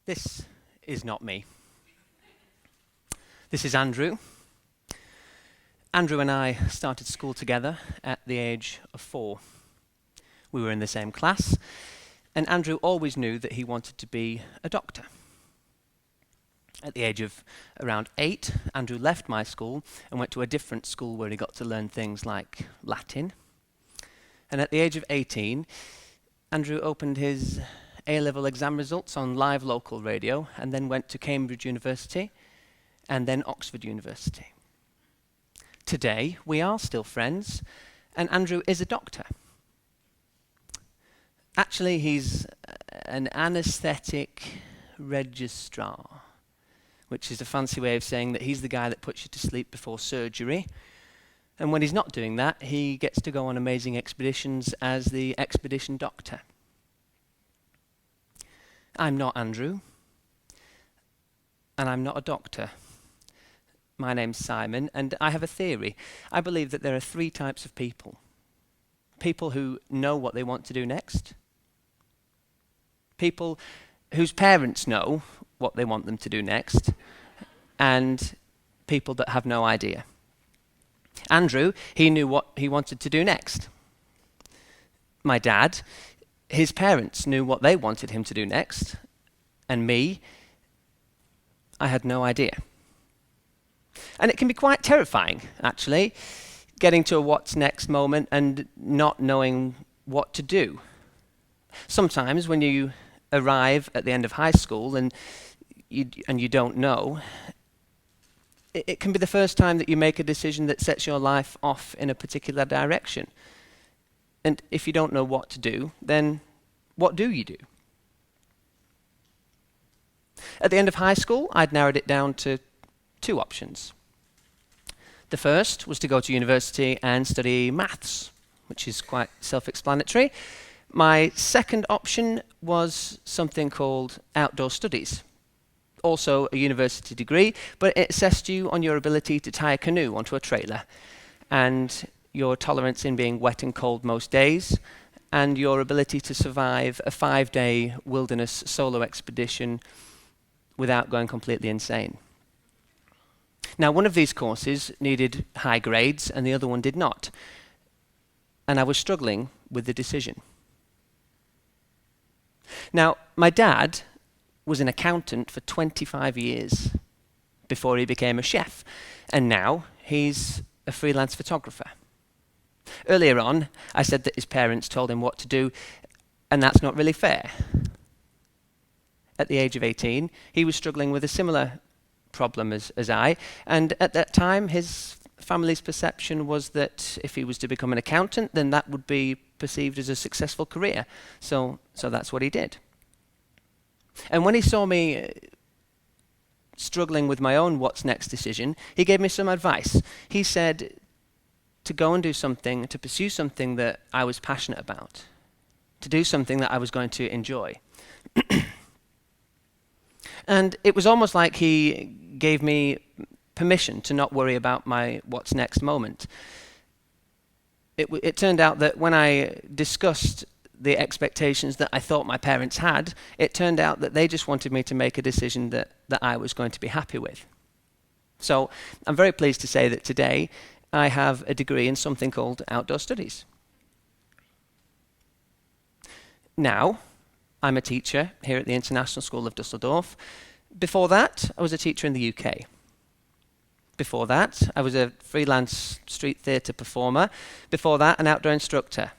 This is not me. This is Andrew. Andrew and I started school together at the age of 4. We were in the same class, and Andrew always knew that he wanted to be a doctor. At the age of around 8, Andrew left my school and went to a different school where he got to learn things like Latin. And at the age of 18, Andrew opened his A-level exam results on live local radio and then went to Cambridge University and then Oxford University. Today, we are still friends, and Andrew is a doctor. Actually, he's an anaesthetic registrar, which is a fancy way of saying that he's the guy that puts you to sleep before surgery. And when he's not doing that, he gets to go on amazing expeditions as the expedition doctor. I'm not Andrew, and I'm not a doctor. My name's Simon, and I have a theory. I believe that there are 3 types of people. People who know what they want to do next. People whose parents know what they want them to do next. And people that have no idea. Andrew, he knew what he wanted to do next. My dad, his parents knew what they wanted him to do next. And me, I had no idea. And it can be quite terrifying, actually, getting to a what's next moment and not knowing what to do. Sometimes when you arrive at the end of high school and you don't know, it can be the first time that you make a decision that sets your life off in a particular direction. And if you don't know what to do, then what do you do? At the end of high school, I'd narrowed it down to 2 options. The first was to go to university and study maths, which is quite self-explanatory. My second option was something called outdoor studies, also a university degree, but it assessed you on your ability to tie a canoe onto a trailer, and your tolerance in being wet and cold most days, and your ability to survive a 5-day wilderness solo expedition without going completely insane. Now, one of these courses needed high grades and the other one did not. And I was struggling with the decision. Now, my dad was an accountant for 25 years before he became a chef. And now he's a freelance photographer. Earlier on, I said that his parents told him what to do, and that's not really fair. At the age of 18, he was struggling with a similar problem as I, and at that time his family's perception was that if he was to become an accountant, then that would be perceived as a successful career. So that's what he did. And when he saw me struggling with my own what's next decision, he gave me some advice. He said to go and do something, to pursue something that I was passionate about, to do something that I was going to enjoy. And it was almost like he gave me permission to not worry about my what's next moment. It turned out that when I discussed the expectations that I thought my parents had, it turned out that they just wanted me to make a decision that I was going to be happy with. So I'm very pleased to say that today I have a degree in something called outdoor studies. Now, I'm a teacher here at the International School of Düsseldorf. Before that, I was a teacher in the UK. Before that, I was a freelance street theatre performer. Before that, an outdoor instructor.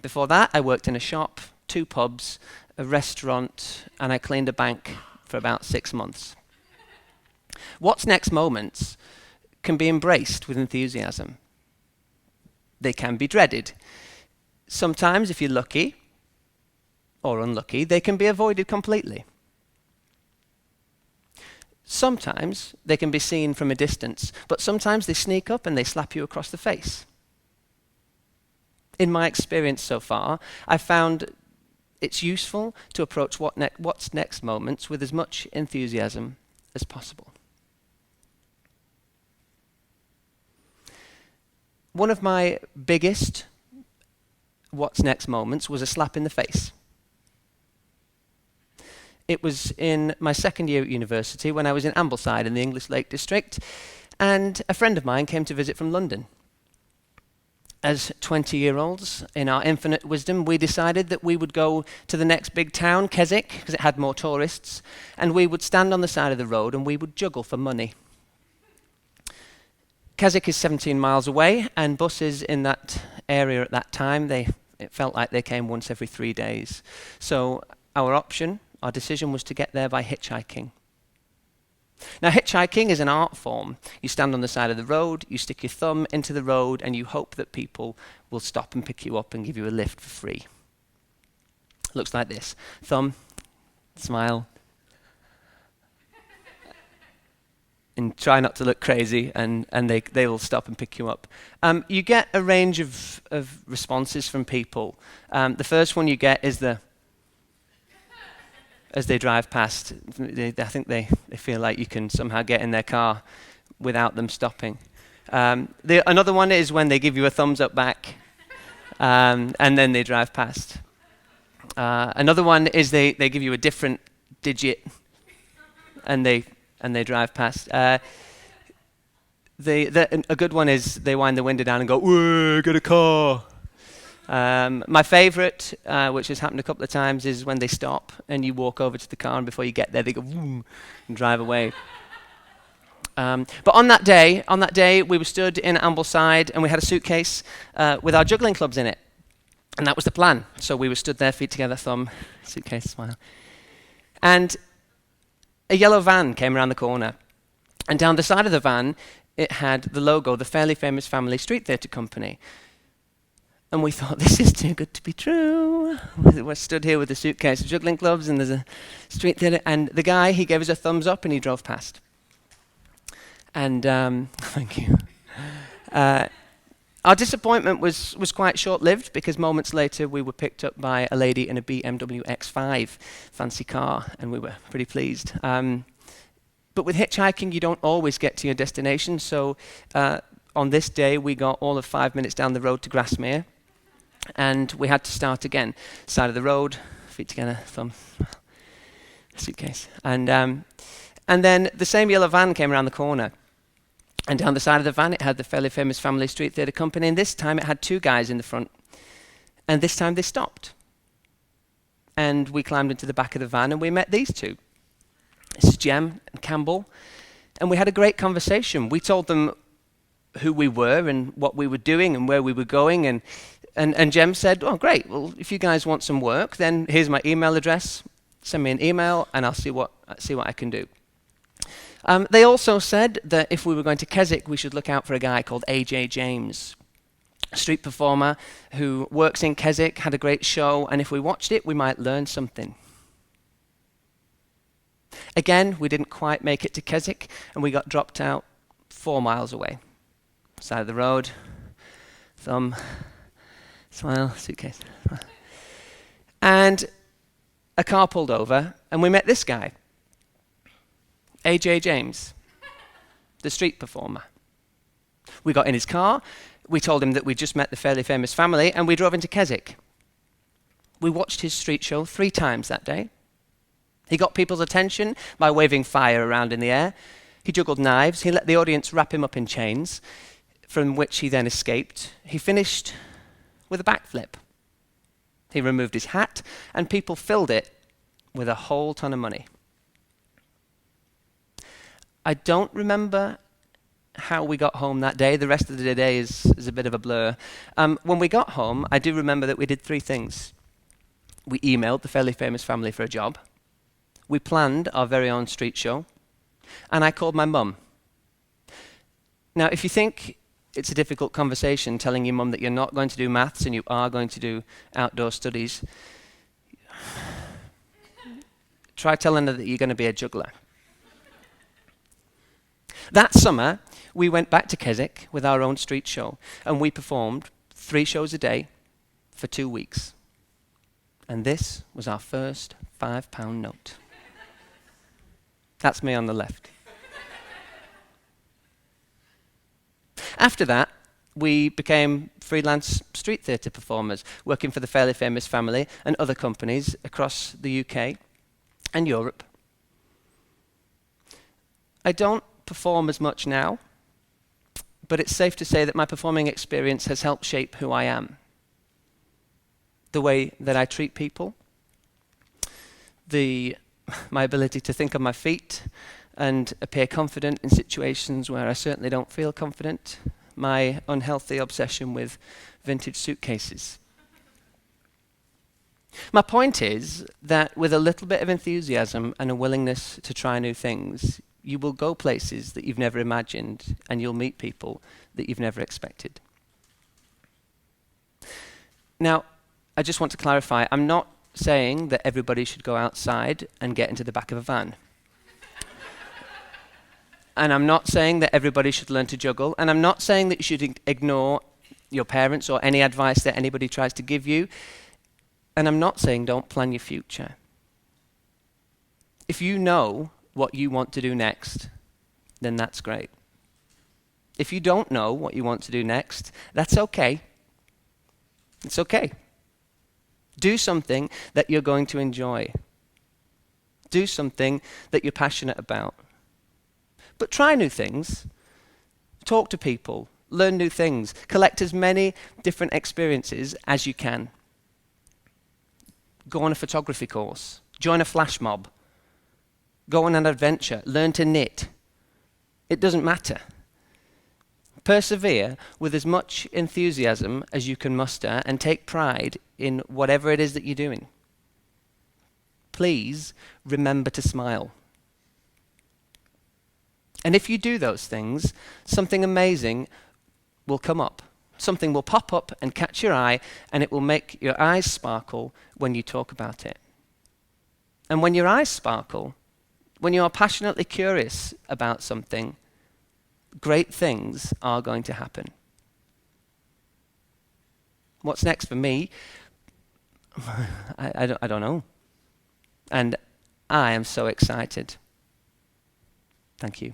Before that, I worked in a shop, 2 pubs, a restaurant, and I cleaned a bank for about 6 months. What's next moments can be embraced with enthusiasm. They can be dreaded. Sometimes, if you're lucky, or unlucky, they can be avoided completely. Sometimes they can be seen from a distance, but sometimes they sneak up and they slap you across the face. In my experience so far, I've found it's useful to approach what's next moments with as much enthusiasm as possible. One of my biggest what's next moments was a slap in the face. It was in my second year at university when I was in Ambleside in the English Lake District, and a friend of mine came to visit from London. As 20-year-olds, in our infinite wisdom, we decided that we would go to the next big town, Keswick, because it had more tourists, and we would stand on the side of the road and we would juggle for money. Keswick is 17 miles away, and buses in that area at that time, it felt like they came once every 3 days. So our decision was to get there by hitchhiking. Now, hitchhiking is an art form. You stand on the side of the road, you stick your thumb into the road, and you hope that people will stop and pick you up and give you a lift for free. Looks like this. Thumb, smile, and try not to look crazy, and they will stop and pick you up. You get a range of responses from people. The first one you get is as they drive past, I think they feel like you can somehow get in their car without them stopping. Another one is when they give you a thumbs up back, and then they drive past. Another one is they give you a different digit, and they drive past. A good one is they wind the window down and go, "Whoa, get a car." My favourite, which has happened a couple of times, is when they stop and you walk over to the car, and before you get there, they go "Vroom," and drive away. But on that day, we were stood in Ambleside, and we had a suitcase with our juggling clubs in it, and that was the plan. So we were stood there, feet together, thumb, suitcase, smile, and a yellow van came around the corner, and down the side of the van, it had the logo, the Fairly Famous Family Street Theatre Company. And we thought, this is too good to be true. We're stood here with a suitcase of juggling clubs, and there's a street theatre. And the guy, he gave us a thumbs up, and he drove past. And thank you. Our disappointment was quite short-lived, because moments later we were picked up by a lady in a BMW X5, fancy car, and we were pretty pleased. But with hitchhiking, you don't always get to your destination. So on this day, we got all of 5 minutes down the road to Grasmere. And we had to start again. Side of the road, feet together, thumb, suitcase. And then the same yellow van came around the corner. And down the side of the van, it had the Fairly Famous Family Street Theatre Company. And this time, it had 2 guys in the front. And this time, they stopped. And we climbed into the back of the van, and we met these 2. This is Jem and Campbell. And we had a great conversation. We told them who we were and what we were doing and where we were going. And Jem said, "Oh, great. Well, if you guys want some work, then here's my email address. Send me an email, and I'll see what I can do." They also said that if we were going to Keswick, we should look out for a guy called A.J. James, a street performer who works in Keswick, had a great show, and if we watched it, we might learn something. Again, we didn't quite make it to Keswick, and we got dropped out 4 miles away. Side of the road, thumb, smile, suitcase. And a car pulled over, and we met this guy, A.J. James, the street performer. We got in his car, we told him that we'd just met the Fairly Famous Family, and we drove into Keswick. We watched his street show 3 times that day. He got people's attention by waving fire around in the air. He juggled knives. He let the audience wrap him up in chains, from which he then escaped. He finished with a backflip. He removed his hat, and people filled it with a whole ton of money. I don't remember how we got home that day. The rest of the day is a bit of a blur. When we got home, I do remember that we did 3 things. We emailed the Fairly Famous Family for a job. We planned our very own street show. And I called my mum. Now, if you think it's a difficult conversation telling your mum that you're not going to do maths and you are going to do outdoor studies, try telling her that you're going to be a juggler. That summer, we went back to Keswick with our own street show, and we performed 3 shows a day for 2 weeks. And this was our first £5 note. That's me on the left. After that, we became freelance street theatre performers, working for the Fairly Famous Family and other companies across the UK. and Europe. I don't perform as much now, but it's safe to say that my performing experience has helped shape who I am. The way that I treat people, my ability to think on my feet and appear confident in situations where I certainly don't feel confident, my unhealthy obsession with vintage suitcases. My point is that with a little bit of enthusiasm and a willingness to try new things, you will go places that you've never imagined, and you'll meet people that you've never expected. Now, I just want to clarify, I'm not saying that everybody should go outside and get into the back of a van. And I'm not saying that everybody should learn to juggle, and I'm not saying that you should ignore your parents or any advice that anybody tries to give you, and I'm not saying don't plan your future. If you know what you want to do next, then that's great. If you don't know what you want to do next, that's okay. It's okay. Do something that you're going to enjoy. Do something that you're passionate about. But try new things. Talk to people. Learn new things. Collect as many different experiences as you can. Go on a photography course. Join a flash mob. Go on an adventure. Learn to knit. It doesn't matter. Persevere with as much enthusiasm as you can muster and take pride in whatever it is that you're doing. Please remember to smile. And if you do those things, something amazing will come up. Something will pop up and catch your eye, and it will make your eyes sparkle when you talk about it. And when your eyes sparkle, when you are passionately curious about something, great things are going to happen. What's next for me? I don't know. And I am so excited. Thank you.